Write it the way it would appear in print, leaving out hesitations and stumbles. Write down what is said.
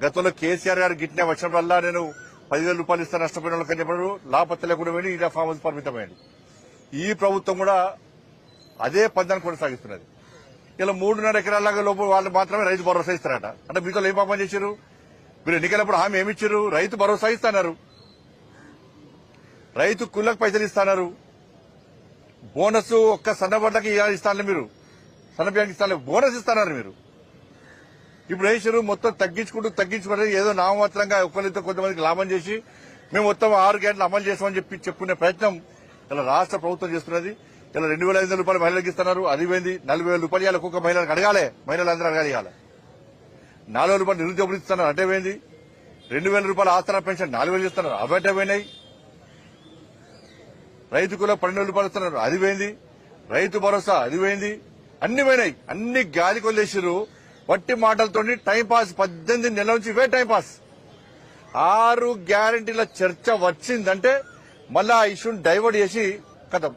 గతంలో కేసీఆర్ గారు గిట్టిన వచ్చినప్పుడల్లా నేను 10,000 రూపాయలు ఇస్తా నష్టపోయిన వాళ్ళకి చెప్పారు. లాపత్త లేకుండా పోయి ఇలా ఫామ్ హౌస్ పరిమితమైంది. ఈ ప్రభుత్వం కూడా అదే పద్ధతిని కొనసాగిస్తున్నది. ఇలా 3.5 ఎకరాల లోపు వాళ్ళు మాత్రమే రైతు భరోసా ఇస్తారట. అంటే మీతో ఏం పాపం చేశారు? మీరు ఎన్నికలప్పుడు హామీ ఏమిచ్చారు? రైతు భరోసా ఇస్తున్నారు, రైతు కూలకు పైసలు ఇస్తున్నారు, బోనస్ ఒక్క సన్నబడ్డకి ఇస్తాను, మీరు సన్న బ్యాంక్ ఇస్తాను, బోనస్ ఇస్తున్నారు. మీరు ఇప్పుడు వేసారు మొత్తం తగ్గించుకుంటూ ఏదో నామమాత్రంగా ఒకరితో కొంతమందికి లాభం చేసి మేము మొత్తం 6 గంటలు అమలు చేస్తామని చెప్పుకునే ప్రయత్నం ఇలా రాష్ట్ర ప్రభుత్వం చేస్తున్నది. ఇలా 2,500 రూపాయలు మహిళలకు ఇస్తున్నారు, అది పోయింది. 40,000 రూపాయలు ఇవాళ ఒక్కొక్క మహిళలకు అడగాలి, మహిళలందరూ అడగాలి. ఇవాళ 4,000 రూపాయలు నిరుద్యోగులు ఇస్తున్నారు, అంటే పోయింది. 2,000 రూపాయలు ఆసరా పెన్షన్ 4,000 ఇస్తున్నారు, అవి అంటే పోయినాయి. రైతుకు 12,000 రూపాయలు ఇస్తున్నారు, అది పోయింది. రైతు భరోసా అది పోయింది. అన్ని పోయినాయి, అన్ని గాలి కొల్లేసారు. వట్టి మాటలతోని టైంపాస్. 18 నెలల నుంచి ఇవే టైంపాస్. 6 గ్యారంటీల చర్చ వచ్చిందంటే మళ్ళా ఆ ఇష్యూని డైవర్ట్ చేసి కథం.